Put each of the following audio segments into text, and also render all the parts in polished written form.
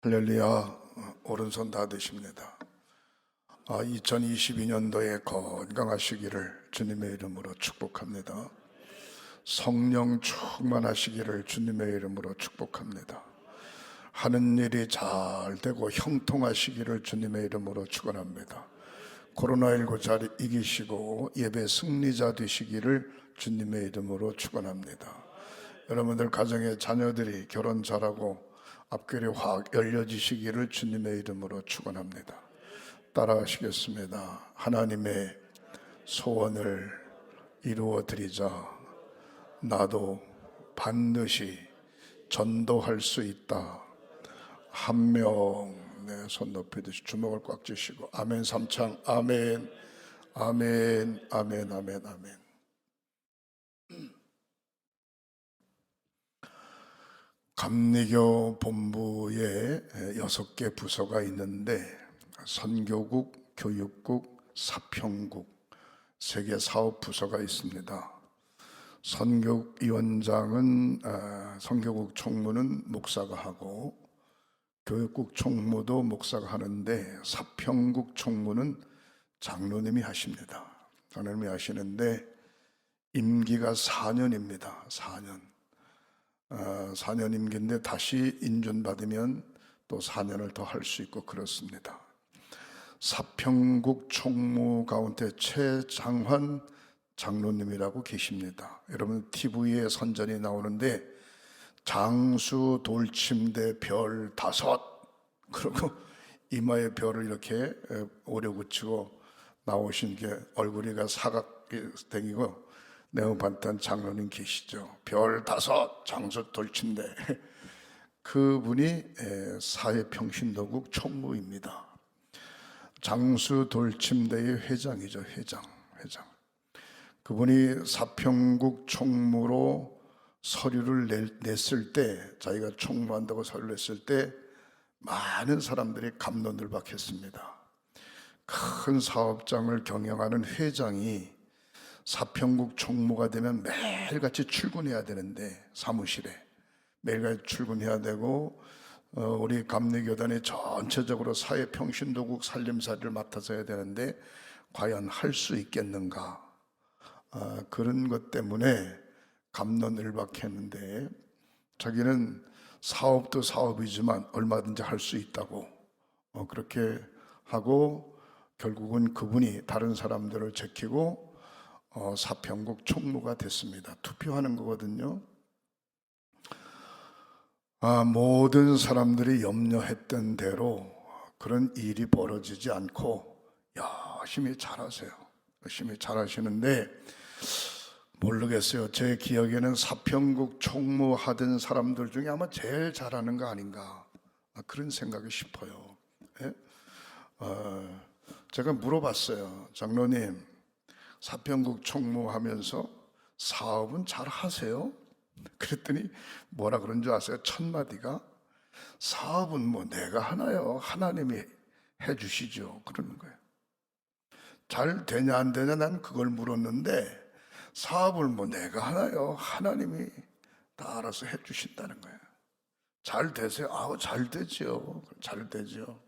할렐루야. 오른손 다 드십니다. 2022년도에 건강하시기를 주님의 이름으로 축복합니다. 성령 충만하시기를 주님의 이름으로 축복합니다. 하는 일이 잘 되고 형통하시기를 주님의 이름으로 축원합니다. 코로나19 잘 이기시고 예배 승리자 되시기를 주님의 이름으로 축원합니다. 여러분들 가정의 자녀들이 결혼 잘하고 앞길이 확 열려지시기를 주님의 이름으로 축원합니다. 따라하시겠습니다. 하나님의 소원을 이루어 드리자. 나도 반드시 전도할 수 있다. 한 명, 손 높이 드시 주먹을 꽉 쥐시고 아멘 삼창. 아멘, 아멘, 아멘, 아멘, 아멘. 감리교 본부에 6개 부서가 있는데 선교국, 교육국, 사평국 3개 사업 부서가 있습니다. 선교위원장은 선교국 총무는 목사가 하고 교육국 총무도 목사가 하는데 사평국 총무는 장로님이 하십니다. 장로님이 하시는데 임기가 4년입니다. 4년 임기인데 다시 인준받으면 또 4년을 더 할 수 있고 그렇습니다. 사평국 총무 가운데 최장환 장로님이라고 계십니다. 여러분 TV에 선전이 나오는데 장수 돌침대 별 5 그리고 이마에 별을 이렇게 오려 붙이고 나오신 게 얼굴이가 사각댕이고 네오반탄 장로님 계시죠. 별 5 장수 돌침대 그분이 사회평신도국 총무입니다. 장수 돌침대의 회장이죠. 회장. 그분이 사평국 총무로 서류를 냈을 때, 자기가 총무한다고 서류를 냈을 때 많은 사람들이 갑론을박했습니다. 큰 사업장을 경영하는 회장이 사평국 총무가 되면 매일같이 출근해야 되는데, 사무실에 매일같이 출근해야 되고 우리 감리교단이 전체적으로 사회평신도국 살림살이를 맡아서 해야 되는데 과연 할 수 있겠는가, 그런 것 때문에 갑론을박했는데 자기는 사업도 사업이지만 얼마든지 할 수 있다고 그렇게 하고 결국은 그분이 다른 사람들을 제키고 사평국 총무가 됐습니다. 투표하는 거거든요. 모든 사람들이 염려했던 대로 그런 일이 벌어지지 않고 열심히 잘하세요. 열심히 잘하시는데 모르겠어요. 제 기억에는 사평국 총무하던 사람들 중에 아마 제일 잘하는 거 아닌가, 그런 생각이 싶어요. 제가 물어봤어요. 장로님, 사평국 총무하면서 사업은 잘 하세요? 그랬더니 뭐라 그런 줄 아세요? 첫 마디가 사업은 뭐 내가 하나요? 하나님이 해주시죠. 그러는 거예요. 잘 되냐 안 되냐 난 그걸 물었는데 사업을 뭐 내가 하나요? 하나님이 다 알아서 해주신다는 거예요. 잘 되세요? 잘 되죠. 잘 되죠.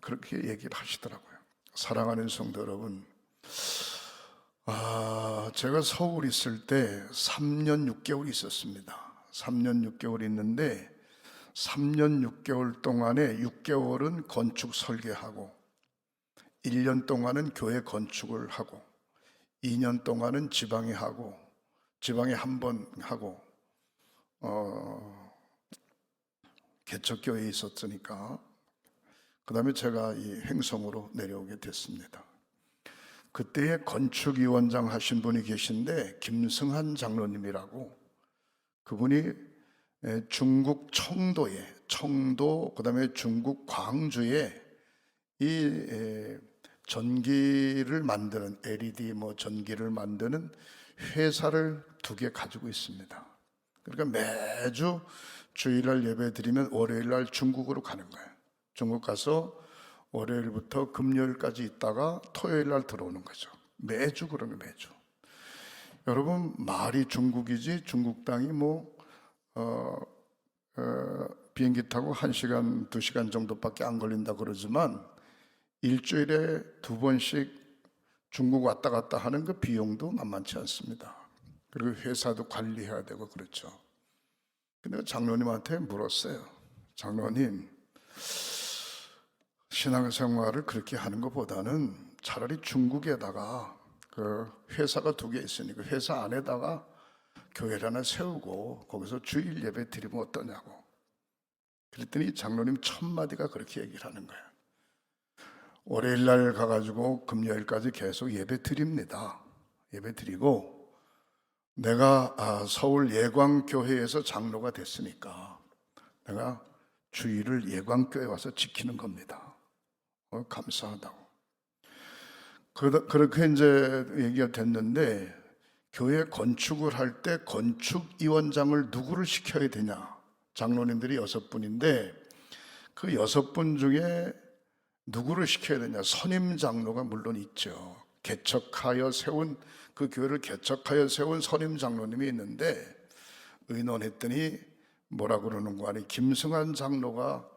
그렇게 얘기를 하시더라고요. 사랑하는 성도 여러분, 제가 서울 있을 때 3년 6개월 있었습니다. 3년 6개월 있는데 3년 6개월 동안에 6개월은 건축 설계하고 1년 동안은 교회 건축을 하고 2년 동안은 지방에 하고 지방에 한 번 하고 개척교회에 있었으니까 그 다음에 제가 이 행성으로 내려오게 됐습니다. 그때의 건축위원장 하신 분이 계신데 김승한 장로님이라고, 그분이 중국 청도 그 다음에 중국 광주에 이 전기를 만드는 LED 전기를 만드는 회사를 2개 가지고 있습니다. 그러니까 매주 주일날 예배 드리면 월요일날 중국으로 가는 거예요. 중국 가서 월요일부터 금요일까지 있다가 토요일날 들어오는 거죠. 매주 그러면 매주. 여러분, 말이 중국이지 중국 땅이 비행기 타고 1시간, 2시간 정도밖에 안 걸린다 그러지만 일주일에 2번씩 중국 왔다 갔다 하는 그 비용도 만만치 않습니다. 그리고 회사도 관리해야 되고 그렇죠. 근데 장로님한테 물었어요. 장로님, 신앙생활을 그렇게 하는 것보다는 차라리 중국에다가 그 회사가 2개 있으니 그 회사 안에다가 교회를 하나 세우고 거기서 주일 예배 드리면 어떠냐고. 그랬더니 장로님 첫 마디가 그렇게 얘기를 하는 거예요. 월요일 날 가가지고 금요일까지 계속 예배 드립니다. 예배 드리고 내가 서울 예광교회에서 장로가 됐으니까 내가 주일을 예광교회 와서 지키는 겁니다. 감사하다고. 그렇게 이제 얘기가 됐는데 교회 건축을 할 때 건축위원장을 누구를 시켜야 되냐? 장로님들이 6분인데 그 6분 중에 누구를 시켜야 되냐? 선임 장로가 물론 있죠. 개척하여 세운 그 교회를 개척하여 세운 선임 장로님이 있는데 의논했더니 뭐라 그러는 거 아니? 김승환 장로가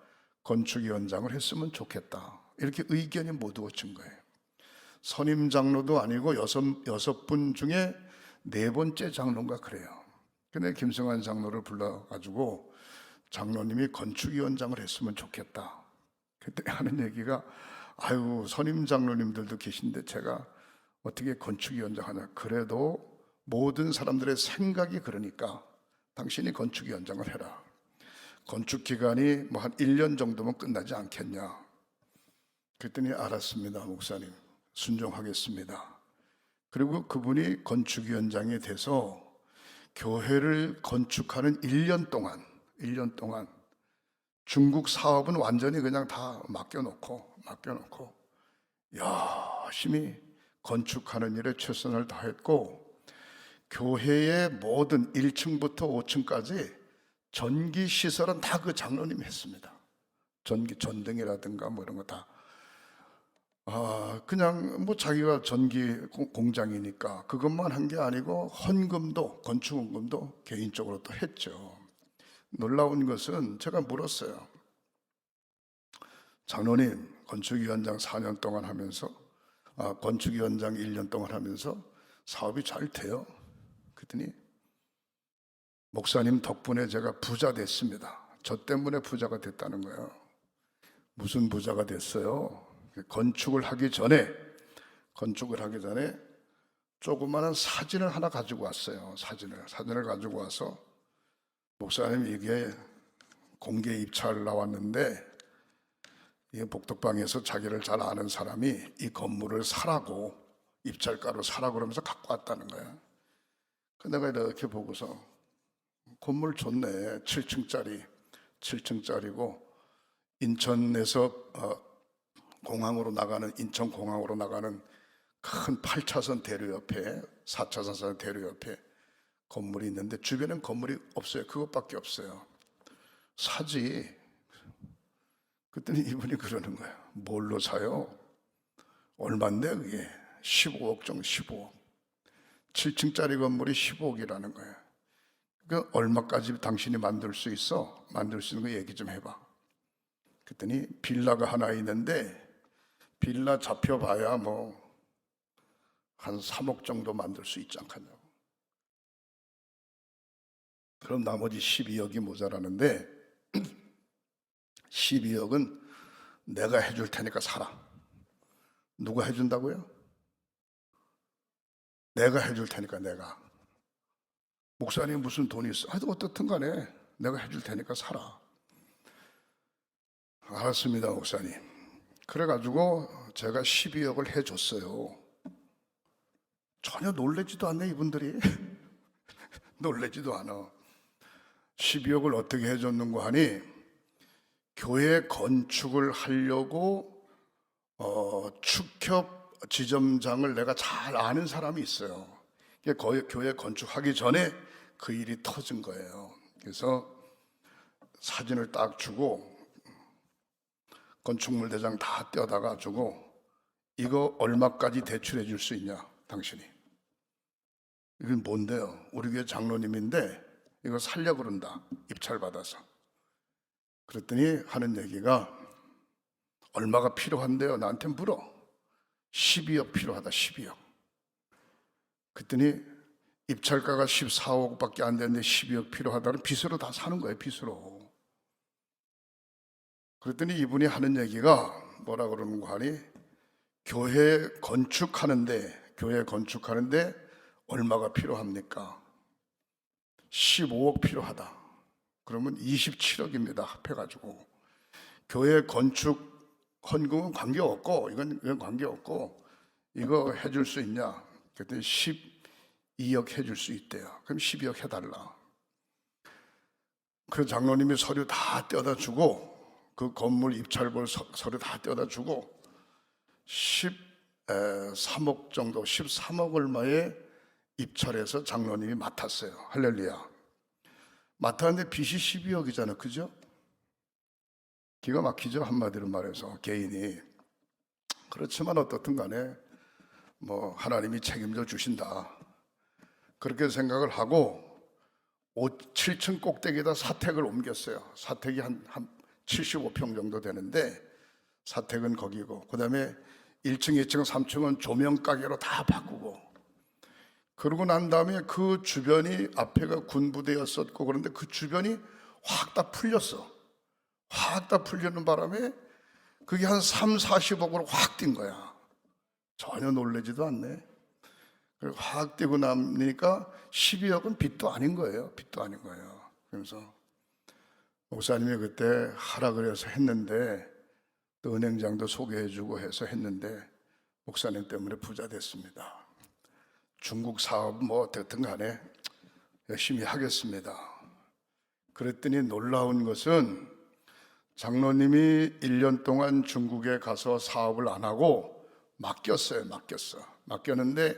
건축위원장을 했으면 좋겠다. 이렇게 의견이 모두어진 거예요. 선임 장로도 아니고 6분 중에 4번째 장로인가 그래요. 근데 김승환 장로를 불러가지고 장로님이 건축위원장을 했으면 좋겠다. 그때 하는 얘기가 아유 선임 장로님들도 계신데 제가 어떻게 건축위원장 하냐. 그래도 모든 사람들의 생각이 그러니까 당신이 건축위원장을 해라. 건축기간이 뭐 한 1년 정도면 끝나지 않겠냐. 그랬더니 알았습니다 목사님, 순종하겠습니다. 그리고 그분이 건축위원장이 돼서 교회를 건축하는 1년 동안 중국 사업은 완전히 그냥 다 맡겨놓고 열심히 건축하는 일에 최선을 다했고 교회의 모든 1층부터 5층까지 전기 시설은 다 그 장로님이 했습니다. 전기 전등이라든가 뭐 이런 거 다 그냥 뭐 자기가 전기 공장이니까 그것만 한 게 아니고 헌금도 건축 헌금도 개인적으로 또 했죠. 놀라운 것은 제가 물었어요. 장로님 건축위원장 4년 동안 하면서 건축위원장 1년 동안 하면서 사업이 잘 돼요? 그랬더니 목사님 덕분에 제가 부자 됐습니다. 저 때문에 부자가 됐다는 거예요. 무슨 부자가 됐어요? 건축을 하기 전에 조그마한 사진을 하나 가지고 왔어요. 사진을 가지고 와서 목사님 이게 공개 입찰 나왔는데 이 복덕방에서 자기를 잘 아는 사람이 이 건물을 사라고 입찰가로 사라고 그러면서 갖고 왔다는 거야. 내가 이렇게 보고서 건물 좋네. 7층짜리고 인천에서 인천공항으로 나가는 큰 8차선 대로 옆에 4차선 대로 옆에 건물이 있는데 주변엔 건물이 없어요. 그것밖에 없어요. 사지. 그랬더니 이분이 그러는 거예요. 뭘로 사요? 얼마인데 그게? 15억 정도, 15억. 7층짜리 건물이 15억이라는 거예요. 그러니까 얼마까지 당신이 만들 수 있어? 만들 수 있는 거 얘기 좀 해봐. 그랬더니 빌라가 하나 있는데 빌라 잡혀봐야 뭐 한 3억 정도 만들 수 있지 않겠냐고. 그럼 나머지 12억이 모자라는데 12억은 내가 해줄 테니까 사라. 누가 해준다고요? 내가 해줄 테니까 내가. 목사님 무슨 돈이 있어? 하여튼 어떻든 간에 내가 해줄 테니까 사라. 알았습니다 목사님. 그래가지고 제가 12억을 해줬어요. 전혀 놀라지도 않네 이분들이. 놀라지도 않아. 12억을 어떻게 해줬는고 하니 교회 건축을 하려고 축협 지점장을 내가 잘 아는 사람이 있어요. 교회 건축하기 전에 그 일이 터진 거예요. 그래서 사진을 딱 주고 건축물 대장 다 떼어다가 주고 이거 얼마까지 대출해 줄 수 있냐 당신이. 이건 뭔데요? 우리 교회 장로님인데 이거 살려고 그런다, 입찰받아서. 그랬더니 하는 얘기가 얼마가 필요한데요? 나한테 물어. 12억 필요하다, 12억. 그랬더니 입찰가가 14억밖에 안 되는데 12억 필요하다는, 빚으로 다 사는 거예요, 빚으로. 그랬더니 이분이 하는 얘기가 뭐라 그러는 거 하니, 교회 건축하는데 얼마가 필요합니까? 15억 필요하다. 그러면 27억입니다, 합해가지고. 교회 건축 헌금은 관계없고, 이건 관계없고, 이거 해줄 수 있냐? 그랬더니 12억 해줄 수 있대요. 그럼 12억 해달라. 그 장로님이 서류 다 떼어다 주고, 그 건물 입찰볼 서류 다 떼어다 주고, 13억 정도, 13억 얼마에 입찰해서 장로님이 맡았어요. 할렐루야. 맡았는데 빚이 12억이잖아, 그죠? 기가 막히죠, 한마디로 말해서. 개인이. 그렇지만 어떻든 간에 뭐 하나님이 책임져 주신다, 그렇게 생각을 하고 7층 꼭대기에다 사택을 옮겼어요. 사택이 한 75평 정도 되는데 사택은 거기고, 그 다음에 1층, 2층, 3층은 조명가게로 다 바꾸고, 그러고 난 다음에 그 주변이, 앞에가 군부대였었고 그런데 그 주변이 확 다 풀렸어. 확 다 풀리는 바람에 그게 한 3, 40억으로 확 뛴 거야. 전혀 놀라지도 않네. 그리고 확 뛰고 나니까 12억은 빚도 아닌 거예요. 빚도 아닌 거예요. 그래서 목사님이 그때 하라 그래서 했는데, 또 은행장도 소개해주고 해서 했는데 목사님 때문에 부자 됐습니다. 중국 사업 뭐 어쨌든 간에 열심히 하겠습니다. 그랬더니 놀라운 것은 장로님이 1년 동안 중국에 가서 사업을 안 하고 맡겼는데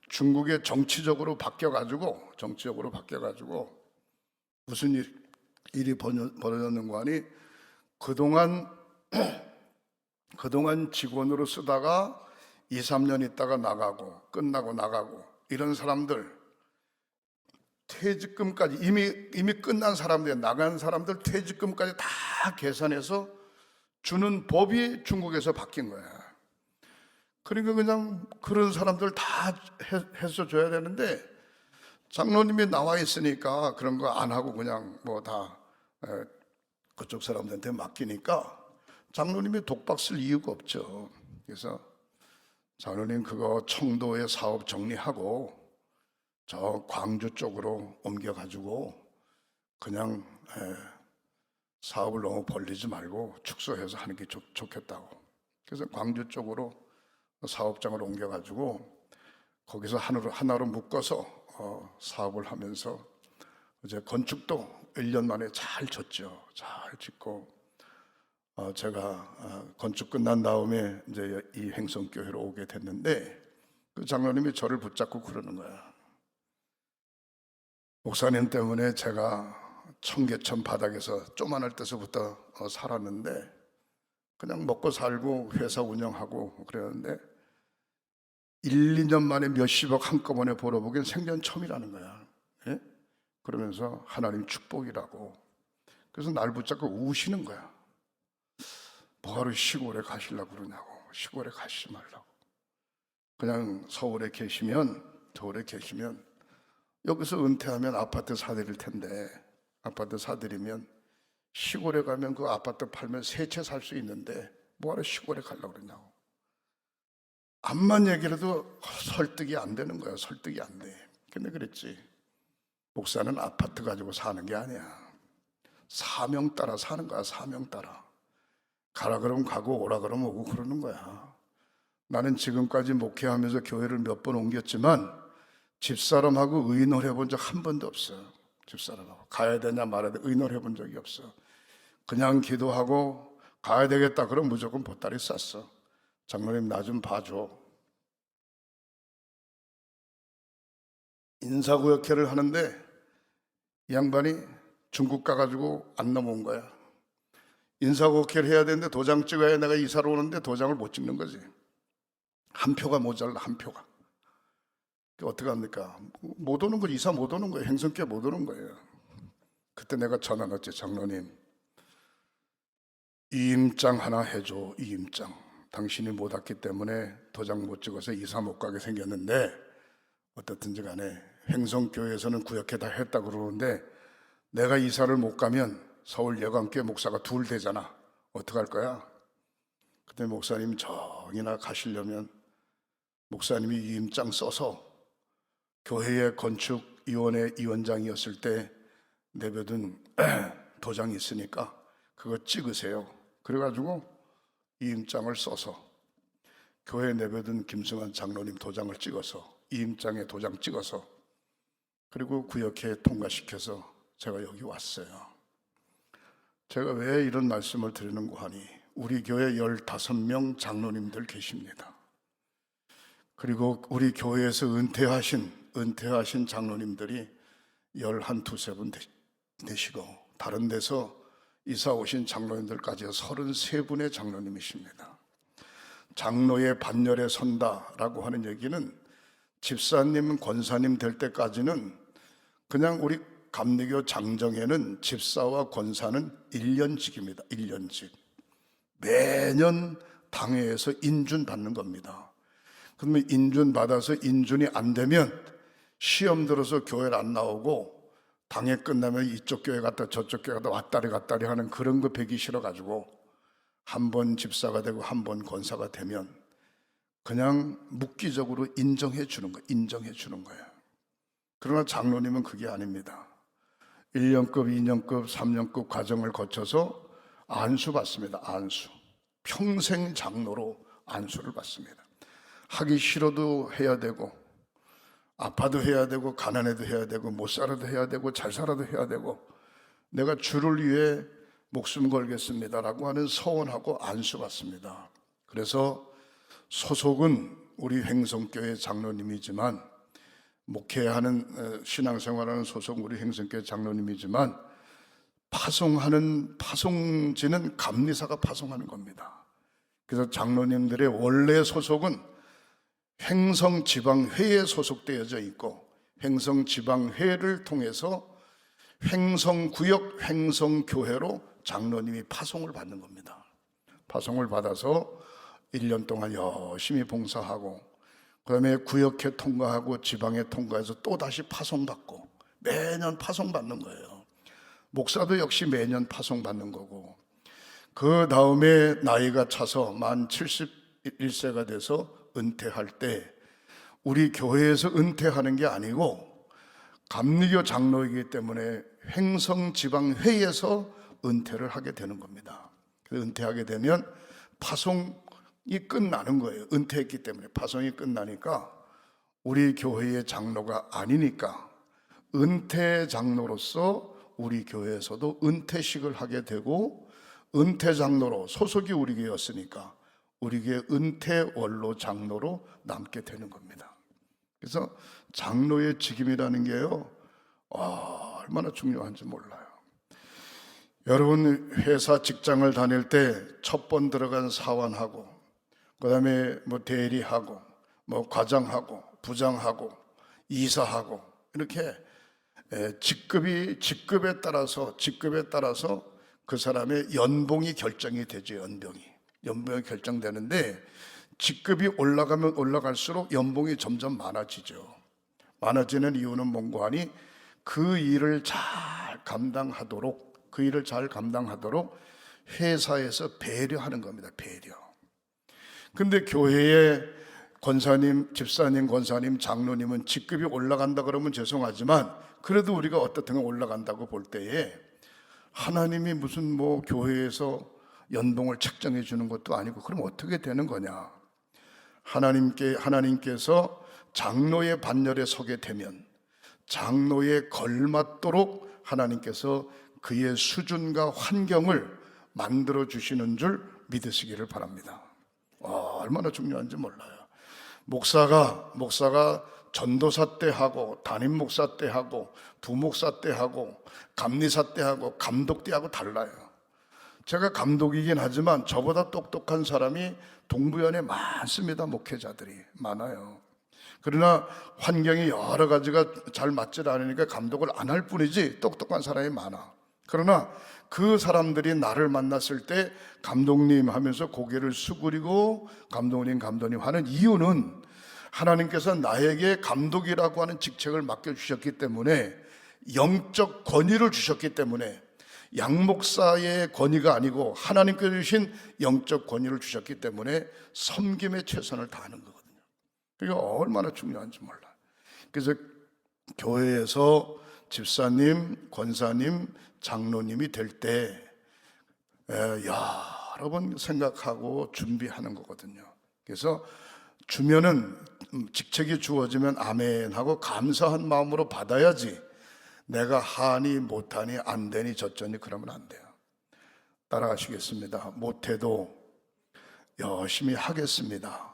중국에 정치적으로 바뀌어가지고 무슨 일이 벌어졌는 거 아니, 그동안 직원으로 쓰다가 2, 3년 있다가 끝나고 나가고 이런 사람들, 퇴직금까지 이미 끝난 사람들, 나간 사람들 퇴직금까지 다 계산해서 주는 법이 중국에서 바뀐 거야. 그러니까 그냥 그런 사람들 다 해서 줘야 되는데, 장로님이 나와 있으니까 그런 거 안 하고 그냥 뭐 다 그쪽 사람들한테 맡기니까 장로님이 독박 쓸 이유가 없죠. 그래서 장로님 그거 청도의 사업 정리하고 저 광주 쪽으로 옮겨가지고 그냥 사업을 너무 벌리지 말고 축소해서 하는 게 좋겠다고. 그래서 광주 쪽으로 사업장을 옮겨가지고 거기서 하나로 묶어서 사업을 하면서 이제 건축도 1년 만에 잘 졌죠. 잘 짓고 제가 건축 끝난 다음에 이제 이 행성교회로 오게 됐는데, 그 장로님이 저를 붙잡고 그러는 거야. 목사님 때문에 제가 청계천 바닥에서 조만할 때서부터 살았는데 그냥 먹고 살고 회사 운영하고 그랬는데 1, 2년 만에 몇십억 한꺼번에 벌어보긴 생전 처음이라는 거야. 예? 그러면서 하나님 축복이라고. 그래서 날 붙잡고 우시는 거야. 뭐하러 시골에 가시려고 그러냐고. 시골에 가시지 말라고. 그냥 서울에 계시면 여기서 은퇴하면 아파트 사드릴 텐데, 아파트 사드리면 시골에 가면 그 아파트 팔면 세 채 살 수 있는데 뭐하러 시골에 가려고 그러냐고. 암만 얘기해도 설득이 안 되는 거야. 설득이 안 돼. 근데 그랬지, 목사는 아파트 가지고 사는 게 아니야. 사명 따라 사는 거야. 사명 따라. 가라 그러면 가고 오라 그러면 오고 그러는 거야. 나는 지금까지 목회하면서 교회를 몇 번 옮겼지만 집사람하고 의논을 해본 적 한 번도 없어. 집사람하고 가야 되냐 말아야 되냐 의논을 해본 적이 없어. 그냥 기도하고 가야 되겠다 그럼 무조건 보따리 쌌어. 장로님 나 좀 봐줘. 인사구역회를 하는데 이 양반이 중국 가가지고 안 넘어온 거야. 인사구역회를 해야 되는데 도장 찍어야 내가 이사를 오는데 도장을 못 찍는 거지. 한 표가 모자라, 한 표가. 어떻게 합니까? 못 오는 거, 이사 못 오는 거예요. 행성교회 못 오는 거예요. 그때 내가 전화 넣었지. 장로님, 이임장 하나 해줘. 이임장. 당신이 못 왔기 때문에 도장 못 찍어서 이사 못 가게 생겼는데 어떻든지 간에 행성교회에서는 구역회 다 했다 그러는데 내가 이사를 못 가면 서울 예관교회 목사가 둘 되잖아. 어떡할 거야? 그때 목사님 저기나 가시려면 목사님이 이임장 써서 교회의 건축위원회 위원장이었을 때 내뱉은 도장이 있으니까 그거 찍으세요. 그래가지고 이임장을 써서 교회 내뱉은 김승환 장로님 도장을 찍어서 이임장에 도장 찍어서 그리고 구역회 통과시켜서 제가 여기 왔어요. 제가 왜 이런 말씀을 드리는고 하니 우리 교회 15명 장로님들 계십니다. 그리고 우리 교회에서 은퇴하신 장로님들이 11, 2분 되시고 다른 데서 이사 오신 장로님들까지 33분의 장로님이십니다. 장로의 반열에 선다라고 하는 얘기는 집사님, 권사님 될 때까지는 그냥 우리 감리교 장정에는 집사와 권사는 1년직입니다. 1년직. 매년 당회에서 인준 받는 겁니다. 그러면 인준 받아서 인준이 안 되면 시험 들어서 교회를 안 나오고 당회 끝나면 이쪽 교회 갔다 저쪽 교회 갔다 왔다리 하는 그런 거 배기 싫어가지고 한 번 집사가 되고 한 번 권사가 되면 그냥 묵기적으로 인정해 주는 거예요. 그러나 장로님은 그게 아닙니다. 1년급, 2년급, 3년급 과정을 거쳐서 안수 받습니다. 안수. 평생 장로로 안수를 받습니다. 하기 싫어도 해야 되고 아파도 해야 되고 가난해도 해야 되고 못 살아도 해야 되고 잘 살아도 해야 되고 내가 주를 위해 목숨 걸겠습니다라고 하는 서원하고 안수 받습니다. 그래서 소속은 우리 행성교회 장로님이지만 목회하는 신앙생활하는 소속 우리 행성교회 장로님이지만 파송지는 감리사가 파송하는 겁니다. 그래서 장로님들의 원래 소속은 행성지방회에 소속되어져 있고 행성지방회를 통해서 행성구역, 행성교회로 장로님이 파송을 받는 겁니다. 파송을 받아서 1년 동안 열심히 봉사하고 그 다음에 구역회 통과하고 지방회 통과해서 또 다시 파송받고 매년 파송받는 거예요. 목사도 역시 매년 파송받는 거고 그 다음에 나이가 차서 만 71세가 돼서 은퇴할 때 우리 교회에서 은퇴하는 게 아니고 감리교 장로이기 때문에 행성지방회에서 은퇴를 하게 되는 겁니다. 은퇴하게 되면 파송이 끝나는 거예요. 은퇴했기 때문에 파송이 끝나니까 우리 교회의 장로가 아니니까 은퇴 장로로서 우리 교회에서도 은퇴식을 하게 되고 은퇴 장로로 소속이 우리 교회였으니까 우리 교회 은퇴 원로 장로로 남게 되는 겁니다. 그래서 장로의 직임이라는 게요, 얼마나 중요한지 몰라요. 여러분 회사 직장을 다닐 때 첫 번 들어간 사원하고 그 다음에 뭐 대리하고 뭐 과장하고 부장하고 이사하고 이렇게 직급에 따라서 그 사람의 연봉이 결정이 되죠. 연봉이 결정되는데 직급이 올라가면 올라갈수록 연봉이 점점 많아지죠. 많아지는 이유는 뭔가 하니 그 일을 잘 감당하도록 회사에서 배려하는 겁니다. 배려. 근데 교회의 권사님, 집사님, 권사님, 장로님은 직급이 올라간다 그러면 죄송하지만 그래도 우리가 어떻든 올라간다고 볼 때에 하나님이 무슨 뭐 교회에서 연봉을 책정해 주는 것도 아니고 그럼 어떻게 되는 거냐? 하나님께서 장로의 반열에 서게 되면 장로에 걸맞도록 하나님께서 그의 수준과 환경을 만들어 주시는 줄 믿으시기를 바랍니다. 얼마나 중요한지 몰라요. 목사가 전도사 때 하고 담임 목사 때 하고 부목사 때 하고 감리사 때 하고 감독 때 하고 달라요. 제가 감독이긴 하지만 저보다 똑똑한 사람이 동부연에 많습니다. 목회자들이 많아요. 그러나 환경이 여러 가지가 잘 맞지 않으니까 감독을 안 할 뿐이지 똑똑한 사람이 많아. 그러나 그 사람들이 나를 만났을 때 감독님 하면서 고개를 수그리고 감독님 하는 이유는 하나님께서 나에게 감독이라고 하는 직책을 맡겨주셨기 때문에, 영적 권위를 주셨기 때문에, 양목사의 권위가 아니고 하나님께서 주신 영적 권위를 주셨기 때문에 섬김에 최선을 다하는 거거든요. 이게 얼마나 중요한지 몰라. 그래서 교회에서 집사님, 권사님, 장로님이 될 때 여러 번 생각하고 준비하는 거거든요. 그래서 주면은, 직책이 주어지면 아멘 하고 감사한 마음으로 받아야지, 내가 하니 못하니 안 되니 저쩌니 그러면 안 돼요. 따라가시겠습니다. 못해도 열심히 하겠습니다.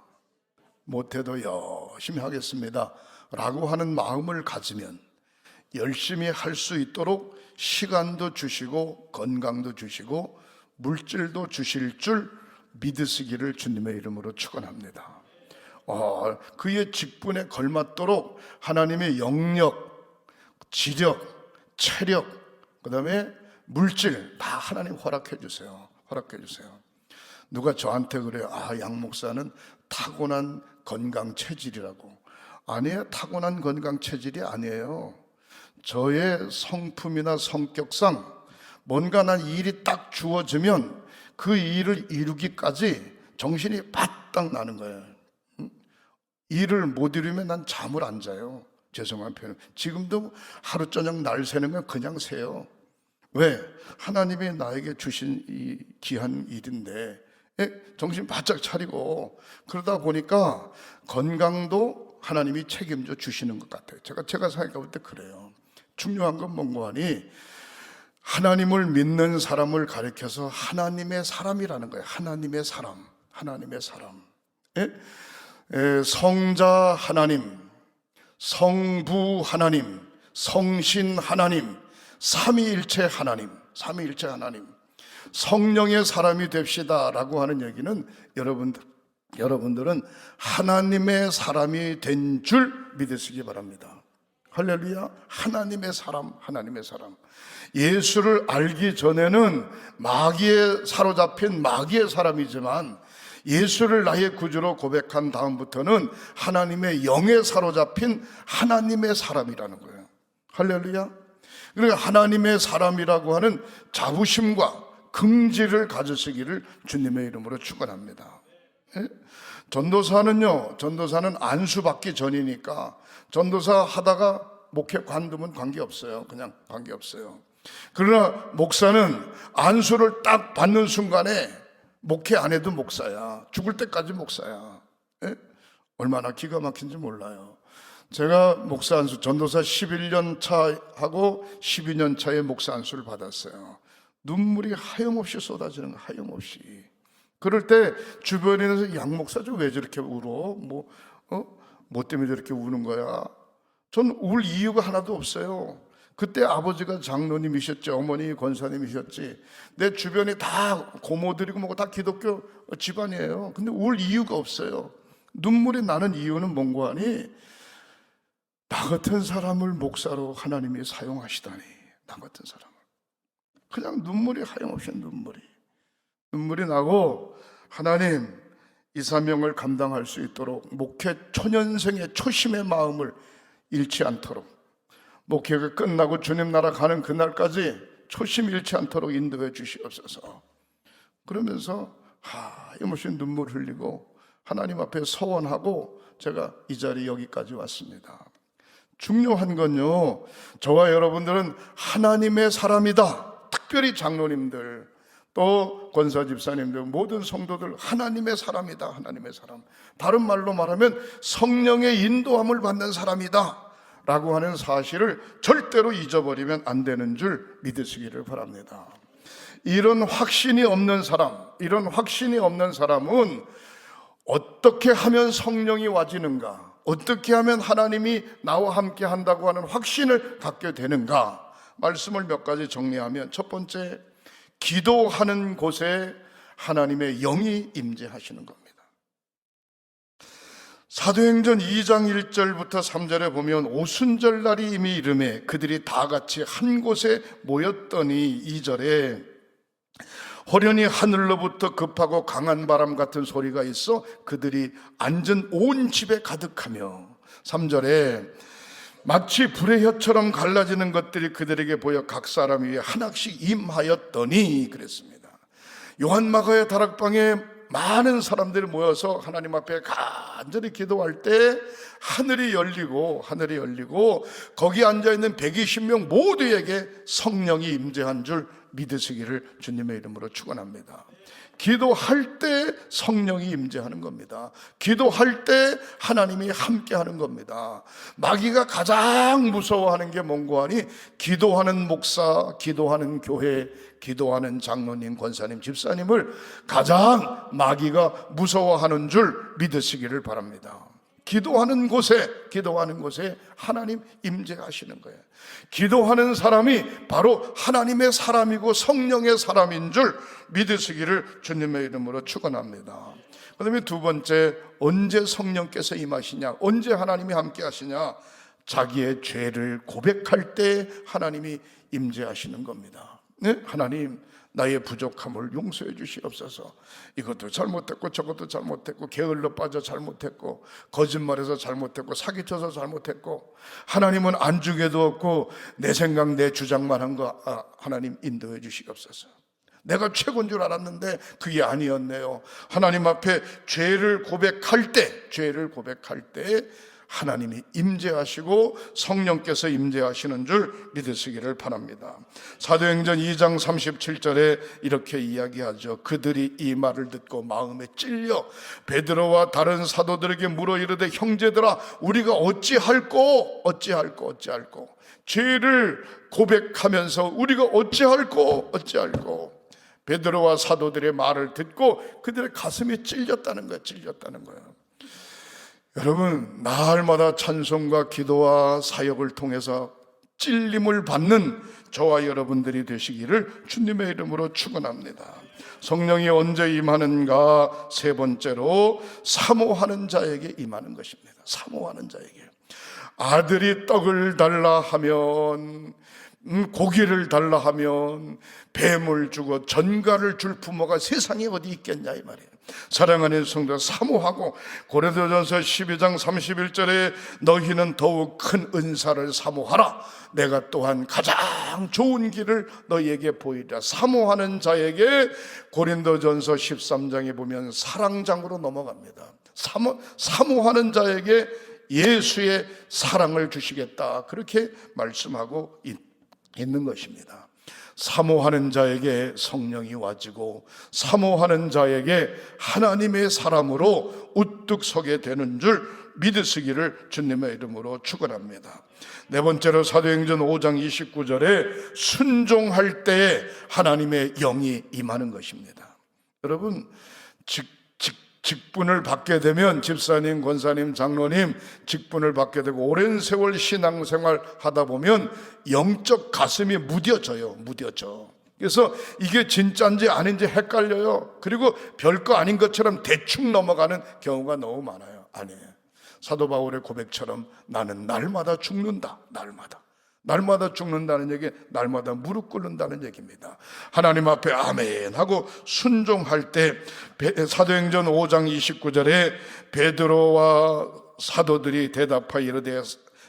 못해도 열심히 하겠습니다 라고 하는 마음을 가지면 열심히 할 수 있도록 시간도 주시고 건강도 주시고 물질도 주실 줄 믿으시기를 주님의 이름으로 축원합니다. 그의 직분에 걸맞도록 하나님의 영력, 지력, 체력, 그 다음에 물질 다 하나님 허락해 주세요. 허락해 주세요. 누가 저한테 그래요. 양 목사는 타고난 건강 체질이라고. 아니에요. 타고난 건강 체질이 아니에요. 저의 성품이나 성격상 뭔가 난 일이 딱 주어지면 그 일을 이루기까지 정신이 바짝 나는 거예요. 일을 못 이루면 난 잠을 안 자요. 죄송한 표현. 지금도 하루 저녁 날 새는 건 그냥 새요. 왜? 하나님이 나에게 주신 이 귀한 일인데 정신 바짝 차리고 그러다 보니까 건강도 하나님이 책임져 주시는 것 같아요. 제가 생각해 볼 때 그래요. 중요한 건 뭔가 하니 하나님을 믿는 사람을 가리켜서 하나님의 사람이라는 거예요. 하나님의 사람, 하나님의 사람. 성자 하나님, 성부 하나님, 성신 하나님, 삼위일체 하나님, 삼위일체 하나님, 성령의 사람이 됩시다 라고 하는 얘기는 여러분들은 하나님의 사람이 된 줄 믿으시기 바랍니다. 할렐루야. 하나님의 사람, 하나님의 사람. 예수를 알기 전에는 마귀에 사로잡힌 마귀의 사람이지만 예수를 나의 구주로 고백한 다음부터는 하나님의 영에 사로잡힌 하나님의 사람이라는 거예요. 할렐루야. 그러니까 하나님의 사람이라고 하는 자부심과 긍지를 가지시기를 주님의 이름으로 축원합니다. 전도사는 안수받기 전이니까 전도사 하다가 목회 관두면 관계없어요. 그냥 관계없어요. 그러나 목사는 안수를 딱 받는 순간에 목회 안 해도 목사야. 죽을 때까지 목사야. 얼마나 기가 막힌지 몰라요. 제가 목사 안수, 전도사 11년 차하고 12년 차에 목사 안수를 받았어요. 눈물이 하염없이 쏟아지는 거, 하염없이. 그럴 때 주변에서 양 목사 좀 왜 저렇게 울어? 뭐 때문에 저렇게 우는 거야? 전 울 이유가 하나도 없어요. 그때 아버지가 장로님이셨지, 어머니 권사님이셨지, 내 주변에 다 고모들이고 뭐고 다 기독교 집안이에요. 근데 울 이유가 없어요. 눈물이 나는 이유는 뭔가 하니 나 같은 사람을 목사로 하나님이 사용하시다니. 나 같은 사람을 그냥 눈물이 하염없이 눈물이 나고, 하나님 이 사명을 감당할 수 있도록 목회 초년생의 초심의 마음을 잃지 않도록, 목회가 끝나고 주님 나라 가는 그날까지 초심 잃지 않도록 인도해 주시옵소서. 그러면서 하염없이 눈물 흘리고 하나님 앞에 서원하고 제가 이 자리 여기까지 왔습니다. 중요한 건요, 저와 여러분들은 하나님의 사람이다. 특별히 장로님들, 또 권사 집사님들, 모든 성도들 하나님의 사람이다. 하나님의 사람. 다른 말로 말하면 성령의 인도함을 받는 사람이다 라고 하는 사실을 절대로 잊어버리면 안 되는 줄 믿으시기를 바랍니다. 이런 확신이 없는 사람은 어떻게 하면 성령이 와지는가, 어떻게 하면 하나님이 나와 함께 한다고 하는 확신을 갖게 되는가, 말씀을 몇 가지 정리하면, 첫 번째, 기도하는 곳에 하나님의 영이 임재하시는 겁니다. 사도행전 2장 1절부터 3절에 보면 오순절 날이 이미 이르매 그들이 다 같이 한 곳에 모였더니 2절에 호련히 하늘로부터 급하고 강한 바람 같은 소리가 있어 그들이 앉은 온 집에 가득하며 3절에 마치 불의 혀처럼 갈라지는 것들이 그들에게 보여 각 사람 위에 하나씩 임하였더니 그랬습니다. 요한마가의 다락방에 많은 사람들이 모여서 하나님 앞에 간절히 기도할 때 하늘이 열리고 거기 앉아있는 120명 모두에게 성령이 임재한 줄 믿으시기를 주님의 이름으로 축원합니다. 기도할 때 성령이 임재하는 겁니다. 기도할 때 하나님이 함께하는 겁니다. 마귀가 가장 무서워하는 게 뭔고 하니 기도하는 목사, 기도하는 교회, 기도하는 장로님, 권사님, 집사님을 가장 마귀가 무서워하는 줄 믿으시기를 바랍니다. 기도하는 곳에 하나님 임재하시는 거예요. 기도하는 사람이 바로 하나님의 사람이고 성령의 사람인 줄 믿으시기를 주님의 이름으로 축원합니다. 그 다음에 두 번째, 언제 성령께서 임하시냐, 언제 하나님이 함께 하시냐, 자기의 죄를 고백할 때 하나님이 임재하시는 겁니다. 네? 하나님, 나의 부족함을 용서해 주시옵소서. 이것도 잘못했고 저것도 잘못했고 게을러 빠져 잘못했고 거짓말해서 잘못했고 사기쳐서 잘못했고 하나님은 안중에도 없고 내 생각 내 주장만 한 거 하나님 인도해 주시옵소서. 내가 최고인 줄 알았는데 그게 아니었네요. 하나님 앞에 죄를 고백할 때 하나님이 임재하시고 성령께서 임재하시는 줄 믿으시기를 바랍니다. 사도행전 2장 37절에 이렇게 이야기하죠. 그들이 이 말을 듣고 마음에 찔려 베드로와 다른 사도들에게 물어 이르되 형제들아 우리가 어찌할꼬 죄를 고백하면서 우리가 어찌할꼬 베드로와 사도들의 말을 듣고 그들의 가슴이 찔렸다는 거예요. 여러분, 날마다 찬송과 기도와 사역을 통해서 찔림을 받는 저와 여러분들이 되시기를 주님의 이름으로 축원합니다. 성령이 언제 임하는가? 세 번째로 사모하는 자에게 임하는 것입니다. 사모하는 자에게. 아들이 떡을 달라 하면, 고기를 달라 하면, 뱀을 주고 전갈을 줄 부모가 세상에 어디 있겠냐 이 말이에요. 사랑하는 성도, 사모하고 고린도전서 12장 31절에 너희는 더욱 큰 은사를 사모하라. 내가 또한 가장 좋은 길을 너희에게 보이리라. 사모하는 자에게 고린도전서 13장에 보면 사랑장으로 넘어갑니다. 사모하는 자에게 예수의 사랑을 주시겠다, 그렇게 말씀하고 있는 것입니다. 사모하는 자에게 성령이 와지고 사모하는 자에게 하나님의 사람으로 우뚝 서게 되는 줄 믿으시기를 주님의 이름으로 축원합니다. 네 번째로 사도행전 5장 29절에 순종할 때에 하나님의 영이 임하는 것입니다. 여러분, 직분을 받게 되면, 집사님, 권사님, 장로님 직분을 받게 되고 오랜 세월 신앙생활 하다 보면 영적 가슴이 무뎌져. 그래서 이게 진짜인지 아닌지 헷갈려요. 그리고 별거 아닌 것처럼 대충 넘어가는 경우가 너무 많아요. 아니에요. 사도 바울의 고백처럼 나는 날마다 죽는다. 날마다 죽는다는 얘기, 날마다 무릎 꿇는다는 얘기입니다. 하나님 앞에 아멘 하고 순종할 때 사도행전 5장 29절에 베드로와 사도들이 대답하여 이르되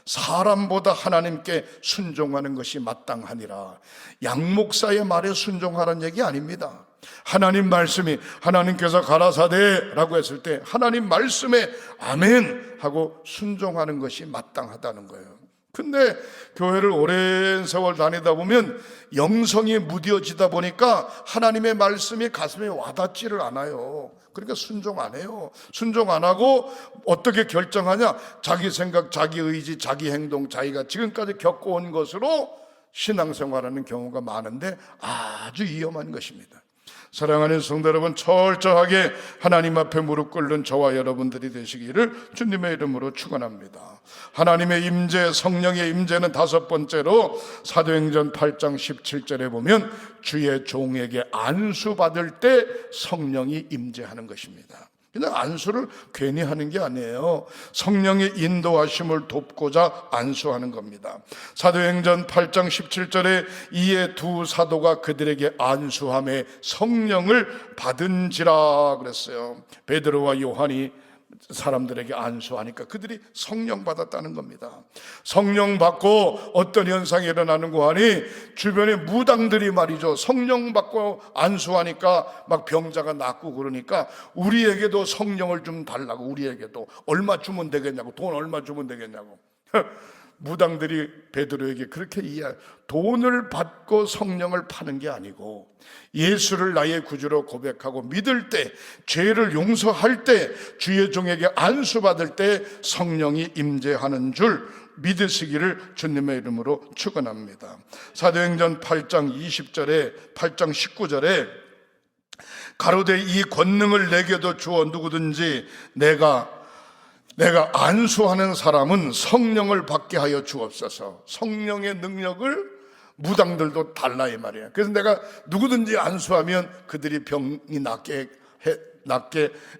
사람보다 하나님께 순종하는 것이 마땅하니라. 양목사의 말에 순종하라는 얘기 아닙니다. 하나님 말씀이, 하나님께서 가라사대라고 했을 때 하나님 말씀에 아멘 하고 순종하는 것이 마땅하다는 거예요. 근데 교회를 오랜 세월 다니다 보면 영성이 무뎌지다 보니까 하나님의 말씀이 가슴에 와닿지를 않아요. 그러니까 순종 안 해요. 순종 안 하고 어떻게 결정하냐? 자기 생각, 자기 의지, 자기 행동, 자기가 지금까지 겪어온 것으로 신앙생활하는 경우가 많은데 아주 위험한 것입니다. 사랑하는 성도 여러분, 철저하게 하나님 앞에 무릎 꿇는 저와 여러분들이 되시기를 주님의 이름으로 축원합니다. 하나님의 임재, 성령의 임재는 다섯 번째로 사도행전 8장 17절에 보면 주의 종에게 안수받을 때 성령이 임재하는 것입니다. 그냥 안수를 괜히 하는 게 아니에요. 성령의 인도하심을 돕고자 안수하는 겁니다. 사도행전 8장 17절에 이에 두 사도가 그들에게 안수함에 성령을 받은지라 그랬어요. 베드로와 요한이 사람들에게 안수하니까 그들이 성령 받았다는 겁니다. 성령 받고 어떤 현상이 일어나는 거 하니 주변에 무당들이 말이죠, 성령 받고 안수하니까 막 병자가 낫고 그러니까 우리에게도 성령을 좀 달라고, 우리에게도 얼마 주면 되겠냐고, 돈 얼마 주면 되겠냐고. 무당들이 베드로에게 그렇게 돈을 받고 성령을 파는 게 아니고 예수를 나의 구주로 고백하고 믿을 때, 죄를 용서할 때, 주의 종에게 안수받을 때 성령이 임재하는 줄 믿으시기를 주님의 이름으로 축원합니다. 사도행전 8장 20절에 8장 19절에 가로되 이 권능을 내게도 주어 누구든지 내가 안수하는 사람은 성령을 받게 하여 주옵소서. 성령의 능력을 무당들도 달라 이 말이에요. 그래서 내가 누구든지 안수하면 그들이 병이 낫게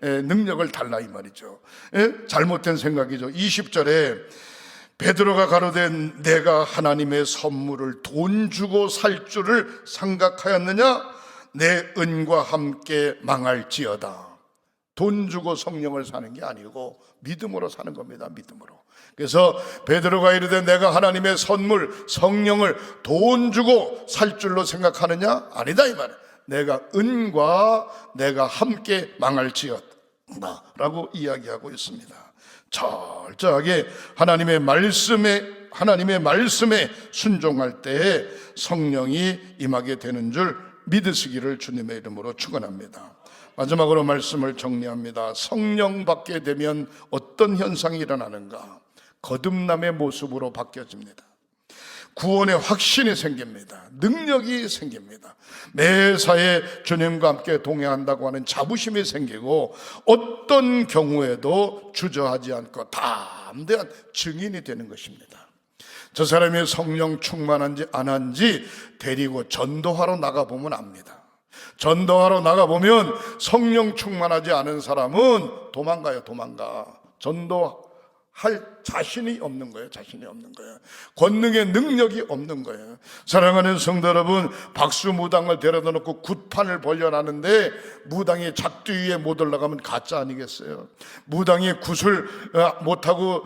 능력을 달라 이 말이죠. 잘못된 생각이죠. 20절에 베드로가 가로되 내가 하나님의 선물을 돈 주고 살 줄을 생각하였느냐? 내 은과 함께 망할지어다. 돈 주고 성령을 사는 게 아니고 믿음으로 사는 겁니다. 믿음으로. 그래서 베드로가 이르되 내가 하나님의 선물 성령을 돈 주고 살 줄로 생각하느냐? 아니다 이 말이에요. 내가 은과 내가 함께 망할지어다 라고 이야기하고 있습니다. 철저하게 하나님의 말씀에 순종할 때에 성령이 임하게 되는 줄 믿으시기를 주님의 이름으로 축원합니다. 마지막으로 말씀을 정리합니다. 성령 받게 되면 어떤 현상이 일어나는가? 거듭남의 모습으로 바뀌어집니다. 구원의 확신이 생깁니다. 능력이 생깁니다. 매사에 주님과 함께 동행한다고 하는 자부심이 생기고 어떤 경우에도 주저하지 않고 담대한 증인이 되는 것입니다. 저 사람이 성령 충만한지 안 한지 데리고 전도하러 나가보면 압니다. 전도하러 나가보면 성령 충만하지 않은 사람은 도망가요. 전도할 자신이 없는 거예요. 권능의 능력이 없는 거예요. 사랑하는 성도 여러분, 박수 무당을 데려다 놓고 굿판을 벌려놨는데 무당이 작두 위에 못 올라가면 가짜 아니겠어요? 무당이 굿을 못하고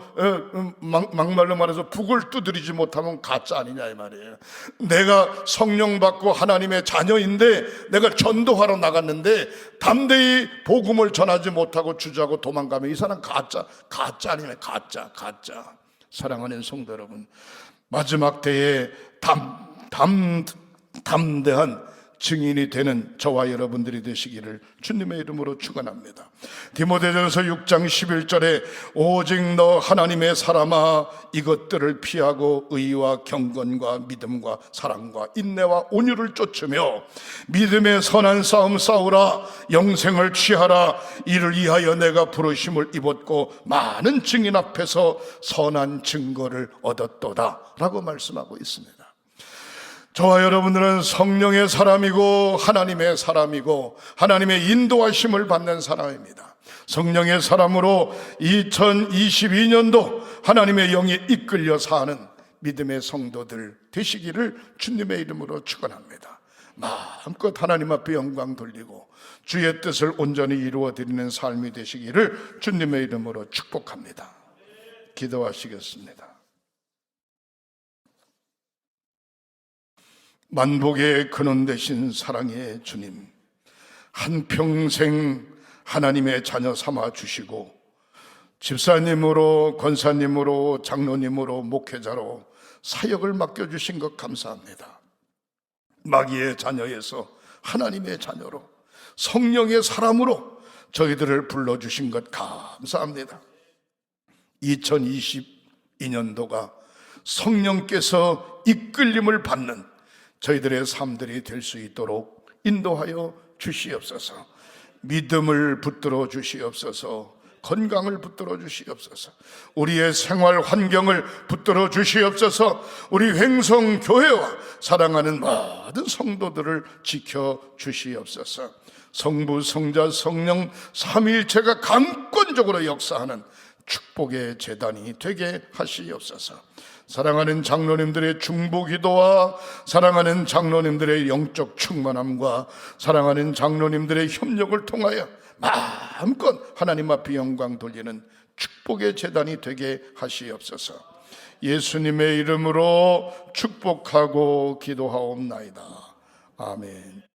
막말로 말해서 북을 두드리지 못하면 가짜 아니냐 이 말이에요. 내가 성령 받고 하나님의 자녀인데 내가 전도하러 나갔는데 담대히 복음을 전하지 못하고 주저하고 도망가면 이 사람 가짜 아니면 가짜. 사랑하는 성도 여러분, 마지막 때에 담대한 증인이 되는 저와 여러분들이 되시기를 주님의 이름으로 축원합니다. 디모데전서 6장 11절에 오직 너 하나님의 사람아 이것들을 피하고 의와 경건과 믿음과 사랑과 인내와 온유를 쫓으며 믿음의 선한 싸움 싸우라. 영생을 취하라. 이를 위하여 내가 부르심을 입었고 많은 증인 앞에서 선한 증거를 얻었도다 라고 말씀하고 있습니다. 저와 여러분들은 성령의 사람이고 하나님의 사람이고 하나님의 인도하심을 받는 사람입니다. 성령의 사람으로 2022년도 하나님의 영에 이끌려 사는 믿음의 성도들 되시기를 주님의 이름으로 축원합니다. 마음껏 하나님 앞에 영광 돌리고 주의 뜻을 온전히 이루어드리는 삶이 되시기를 주님의 이름으로 축복합니다. 기도하시겠습니다. 만복의 근원 되신 사랑의 주님, 한평생 하나님의 자녀 삼아 주시고 집사님으로, 권사님으로, 장로님으로, 목회자로 사역을 맡겨주신 것 감사합니다. 마귀의 자녀에서 하나님의 자녀로, 성령의 사람으로 저희들을 불러주신 것 감사합니다. 2022년도가 성령께서 이끌림을 받는 저희들의 삶들이 될 수 있도록 인도하여 주시옵소서. 믿음을 붙들어 주시옵소서. 건강을 붙들어 주시옵소서. 우리의 생활 환경을 붙들어 주시옵소서. 우리 횡성교회와 사랑하는 모든 성도들을 지켜 주시옵소서. 성부, 성자, 성령 삼위일체가 강권적으로 역사하는 축복의 제단이 되게 하시옵소서. 사랑하는 장로님들의 중보기도와 사랑하는 장로님들의 영적 충만함과 사랑하는 장로님들의 협력을 통하여 마음껏 하나님 앞에 영광 돌리는 축복의 제단이 되게 하시옵소서. 예수님의 이름으로 축복하고 기도하옵나이다. 아멘.